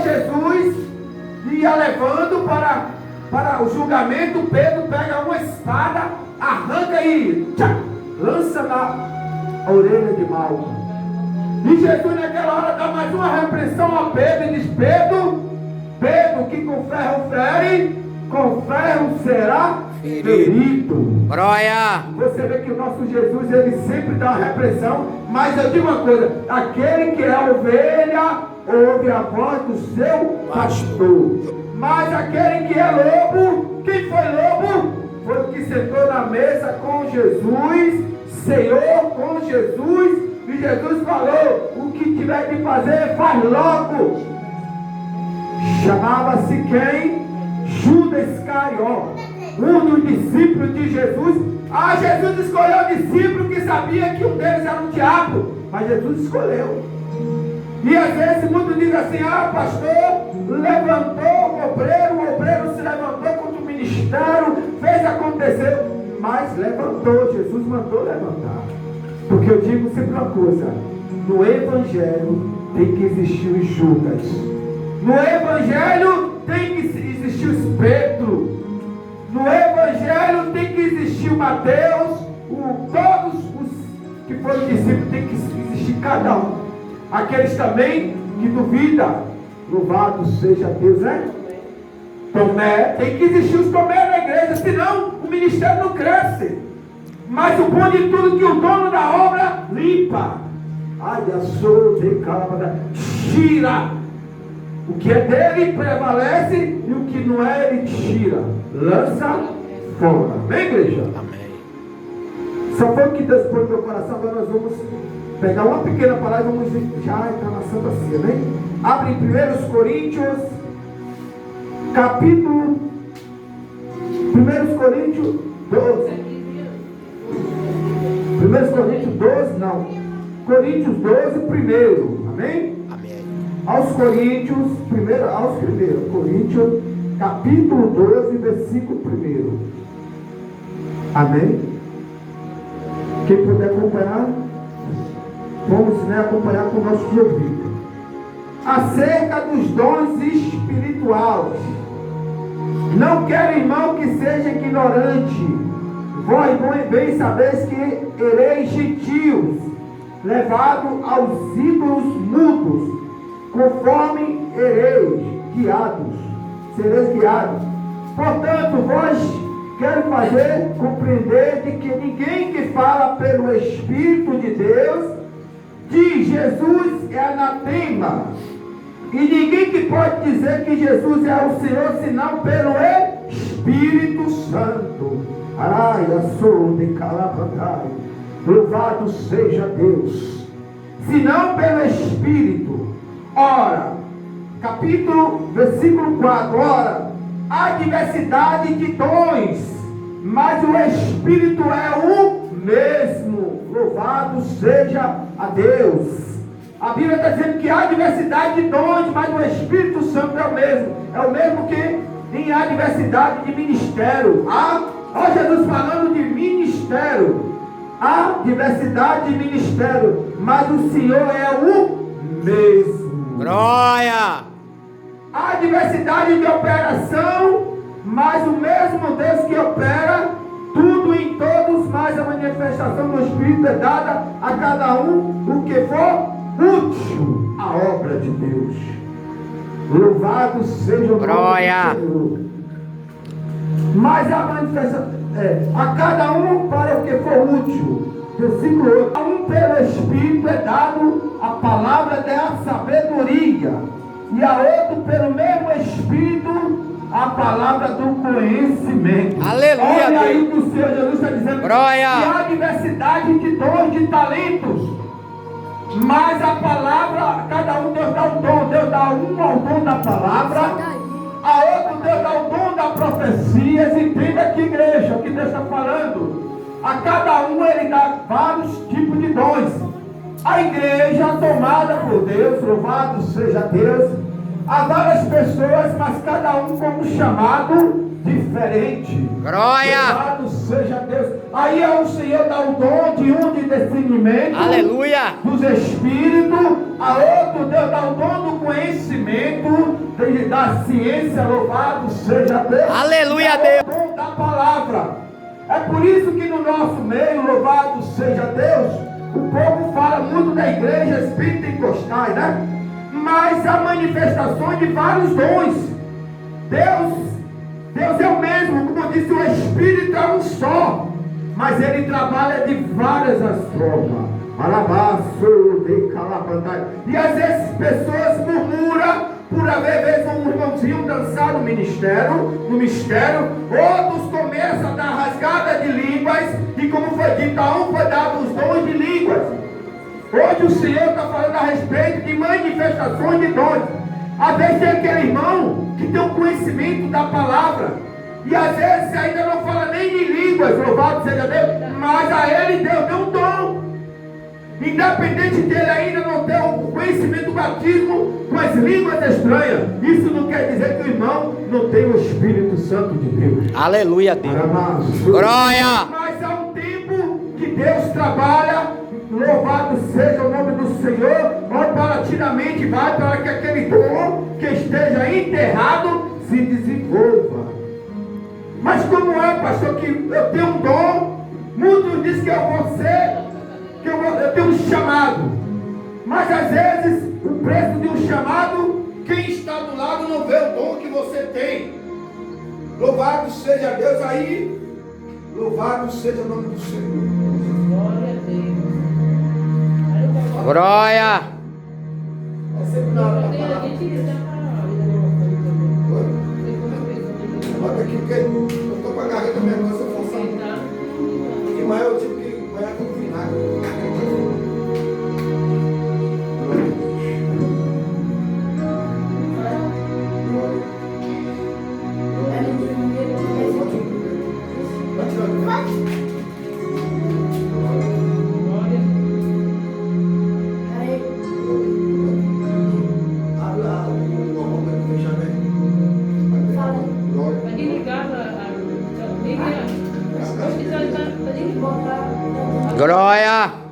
Jesus ia levando para o julgamento. Pedro pega uma espada, arranca e lança na orelha de Malco. E Jesus naquela hora dá mais uma repreensão a Pedro e diz: Pedro, que com ferro fere, com ferro será ferido. Glória! Você vê que o nosso Jesus, ele sempre dá uma repressão. Mas eu digo uma coisa: aquele que é ovelha ouve a voz do seu pastor. Mas aquele que é lobo, quem foi lobo? Foi o que sentou na mesa com Jesus, ceou com Jesus, e Jesus falou: o que tiver de fazer, faz logo. Chamava-se quem? Judas Iscariote, um dos discípulos de Jesus. Jesus escolheu o discípulo que sabia que um deles era um diabo, mas Jesus escolheu. E às vezes muitos dizem assim: pastor, levantou o obreiro se levantou contra o ministério, fez acontecer, mas levantou, Jesus mandou levantar. Porque eu digo sempre uma coisa: no evangelho tem que existir os Judas, no evangelho tem que existir os Pedro, no evangelho tem que existir o Mateus, todos os que foram discípulos, tem que existir cada um. Aqueles também que duvidam, louvado seja Deus, né? Tomé, tem que existir os Tomé na igreja, senão o ministério não cresce. Mas o bom de tudo é que o dono da obra limpa. Tira. O que é dele prevalece, e o que não é, ele tira. Lança fora. Vem, igreja? Amém. Só foi o que Deus pôs no meu coração. Agora nós vamos pegar uma pequena palavra e vamos já entrar na Santa Ceia, né? Abre em 1 Coríntios, capítulo 1 Coríntios 12. 1 Coríntios 12, não. Coríntios 12, primeiro. Amém? Amém. Aos Coríntios, Coríntios, capítulo 12, versículo 1. Amém? Quem puder acompanhar, vamos acompanhar com o nosso ouvido. Acerca dos dons espirituais, não quero, irmão, que seja ignorante. Vós bem sabeis que ereis gentios, levados aos ídolos mudos, conforme sereis guiados. Portanto, vós quero fazer compreender de que ninguém que fala pelo Espírito de Deus diz Jesus é anatema, e ninguém que pode dizer que Jesus é o Senhor senão pelo Espírito Santo. Louvado seja Deus, senão pelo Espírito. Ora, versículo 4, ora, há diversidade de dons, mas o Espírito é o mesmo. Louvado seja a Deus. A Bíblia está dizendo que há diversidade de dons, mas o Espírito Santo é o mesmo. É o mesmo que nem há diversidade de ministério. Olha Jesus falando de ministério. Há diversidade de ministério, mas o Senhor é o mesmo. Glória! Há diversidade de operação, mas o mesmo Deus que opera tudo em todos, mas a manifestação do Espírito é dada a cada um o que for útil à obra de Deus. Louvado seja o nome do Senhor. Mas a manifestação a cada um para o que for útil. Versículo 8. A um pelo Espírito é dado a palavra da sabedoria, e a outro pelo mesmo Espírito a palavra do conhecimento. Aleluia. Olha aí que o Senhor Jesus está dizendo. Glória. Que há diversidade de dons, de talentos, mas a palavra, cada um Deus dá um dom. Deus dá um ao dom da palavra, a outro Deus dá o dom da profecia. Entenda aqui, igreja, o que Deus está falando. A cada um ele dá vários tipos de dons. A igreja tomada por Deus, louvado seja Deus. Há várias pessoas, mas cada um com um chamado diferente. Glória! Louvado seja Deus. Aí o Senhor dá o dom de um de discernimento Aleluia. dos espíritos, a outro Deus dá o dom do conhecimento, da ciência, louvado seja Deus. Aleluia, E a Deus. outro dom da palavra. É por isso que no nosso meio, louvado seja Deus, o povo fala muito da igreja espírita pentecostais, né? Mas há manifestações de vários dons. Deus é o mesmo, como eu disse, o Espírito é um só, mas ele trabalha de várias as formas. Alabaço de calabandai. E às vezes pessoas murmuram por haver vezes um irmãozinho dançar no mistério, outros começam a dar rasgada de línguas, e como foi dito, a um foi dado os dons de línguas. Hoje o Senhor está falando a respeito de manifestações de dons. Às vezes tem aquele irmão que tem o conhecimento da palavra, e às vezes ainda não fala nem em línguas, louvado seja Deus, mas a ele Deus deu um dom. Independente dele ainda não ter o conhecimento do batismo com as línguas estranhas, isso não quer dizer que o irmão não tem o Espírito Santo de Deus. Aleluia, Deus. Glória. Mas há um tempo que Deus trabalha, louvado seja o nome do Senhor, paulatinamente vai para que aquele dom que esteja enterrado se desenvolva. Mas como é, pastor, que eu tenho um dom, muitos dizem que eu vou ser, eu tenho um chamado, mas às vezes o preço de um chamado, quem está do lado não vê o dom que você tem. Louvado seja Deus aí, louvado seja o nome do Senhor. Glória a Deus. Glória. É sempre na hora da A palavra. gente está na Olha aqui, porque eu estou com a garganta mesmo, se eu forçar. E mais eu tive que banhar com vinagre. Glória.